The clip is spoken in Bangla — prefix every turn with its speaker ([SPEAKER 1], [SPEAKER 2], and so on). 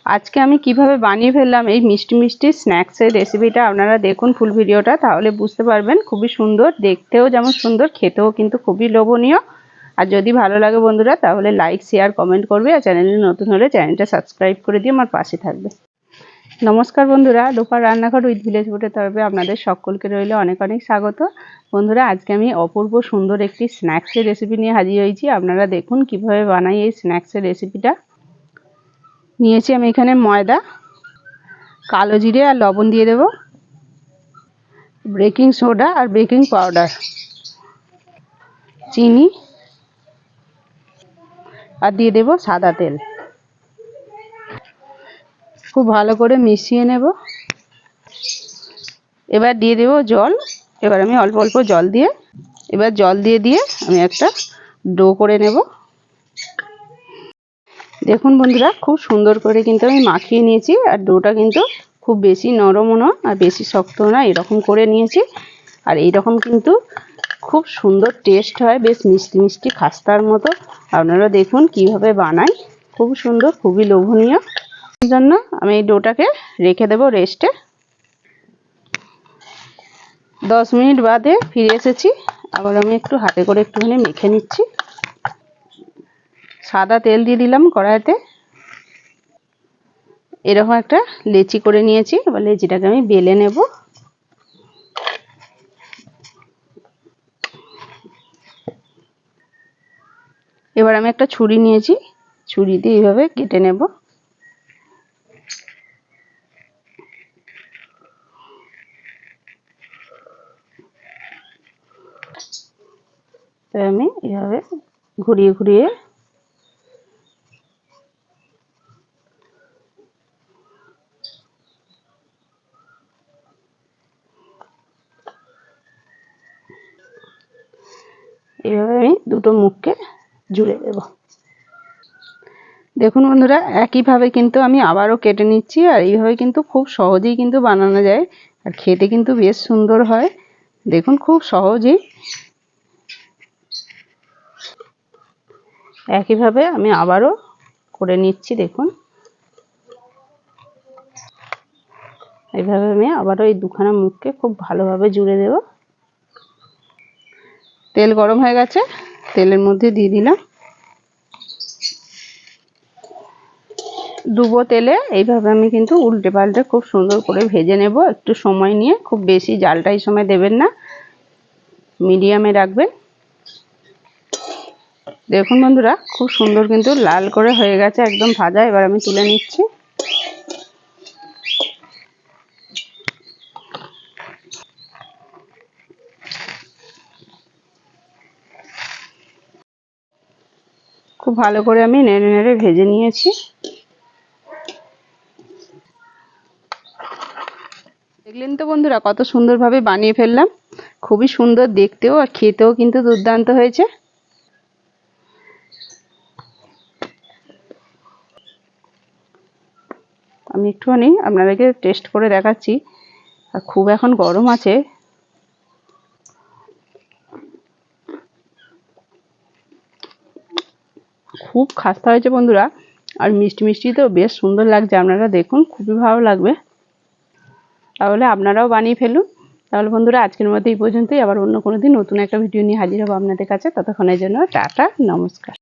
[SPEAKER 1] আজকে আমি কিভাবে বানিয়ে ফেললাম এই মিষ্টি মিষ্টি স্ন্যাক্সের রেসিপিটা, আপনারা দেখুন ফুল ভিডিওটা, তাহলে বুঝতে পারবেন। খুবই সুন্দর, দেখতেও যেমন সুন্দর, খেতেও কিন্তু খুবই লোভনীয়। আর যদি ভালো লাগে বন্ধুরা তাহলে লাইক শেয়ার কমেন্ট করবে, আর চ্যানেলে নতুন হলে চ্যানেলটা সাবস্ক্রাইব করে দিয়ে আমার পাশে থাকবে। নমস্কার বন্ধুরা, রূপার রান্নাঘর উইথ ভিলেজ ফুডের তরফে আপনাদের সকলকে রইল অনেক অনেক স্বাগত। বন্ধুরা, আজকে আমি অপূর্ব সুন্দর একটি স্ন্যাক্সের রেসিপি নিয়ে হাজির হয়েছি। আপনারা দেখুন কিভাবে বানাই এই স্ন্যাক্সের রেসিপিটা। নিয়েছি আমি এখানে ময়দা, কালো জিরে আর লবণ দিয়ে দেব, বেকিং সোডা আর বেকিং পাউডার, চিনি আর দিয়ে দেব সাদা তেল। খুব ভালো করে মিশিয়ে নেব। এবার দিয়ে দেব জল। এবার আমি অল্প অল্প জল দিয়ে আমি একটা ডো করে নেব। দেখুন বন্ধুরা, খুব সুন্দর করে কিন্তু আমি মাখিয়ে নিয়েছি। আর ডোটা কিন্তু খুব বেশি নরমও না আর বেশি শক্তও না, এরকম করে নিয়েছি। আর এইরকম কিন্তু খুব সুন্দর টেস্ট হয়, বেশ মিষ্টি মিষ্টি খাস্তার মতো। আপনারা দেখুন কিভাবে বানাই, খুব সুন্দর, খুবই লোভনীয়। এই জন্য আমি এই ডোটাকে রেখে দেব রেস্টে। 10 মিনিট বাদে ফিরে এসেছি। আবার আমি একটু হাতে করে একটুখানি মেখে নিচ্ছি। সাদা তেল দিয়ে দিলাম কড়াইতে। এরকম একটা লেচি করে নিয়েছি। এবার লেচিটাকে আমি বেলে নেব। এবার আমি একটা ছুরি নিয়েছি, ছুরি দিয়ে এইভাবে কেটে নেব। তাই আমি এইভাবে ঘুরিয়ে ঘুরিয়ে এইভাবে আমি দুটো মুখকে জুড়ে দেব। দেখুন বন্ধুরা, একইভাবে কিন্তু আমি আবারও কেটে নিচ্ছি। আর এইভাবে কিন্তু খুব সহজেই কিন্তু বানানো যায়, আর খেতে কিন্তু বেশ সুন্দর হয়। দেখুন খুব সহজেই একইভাবে আমি আবারও করে নিচ্ছি। দেখুন এইভাবে আমি আবারও এই দুখানা মুখকে খুব ভালোভাবে জুড়ে দেব। তেল গরম হয়ে গেছে, তেলের মধ্যে দিয়ে দিলাম। ডুবো তেলে এইভাবে আমি কিন্তু উল্টে পাল্টে খুব সুন্দর করে ভেজে নেব, একটু সময় নিয়ে। খুব বেশি জালটা এই সময় দেবেন না, মিডিয়ামে রাখবেন। দেখুন বন্ধুরা, খুব সুন্দর কিন্তু লাল করে হয়ে গেছে একদম ভাজা। এবার আমি তুলে নিচ্ছি। খুব ভালো করে আমি নেড়ে নেড়ে ভেজে নিয়েছি। দেখলেন তো বন্ধুরা, কত সুন্দরভাবে বানিয়ে ফেললাম। খুবই সুন্দর দেখতেও আর খেতেও কিন্তু দুর্দান্ত হয়েছে। আমি একটুখানি আপনাদেরকে টেস্ট করে দেখাচ্ছি। আর খুব এখন গরম আছে। খুব খাস্তা হয়েছে বন্ধুরা, আর মিষ্টি মিষ্টি তো বেশ সুন্দর লাগছে। আপনারা দেখুন, খুবই ভালো লাগবে। তাহলে আপনারাও বানিয়ে ফেলুন। তাহলে বন্ধুরা, আজকের মতো এই পর্যন্তই। আবার অন্য কোনো দিন নতুন একটা ভিডিও নিয়ে হাজির হবো আপনাদের কাছে। ততক্ষণের জন্য টাটা, নমস্কার।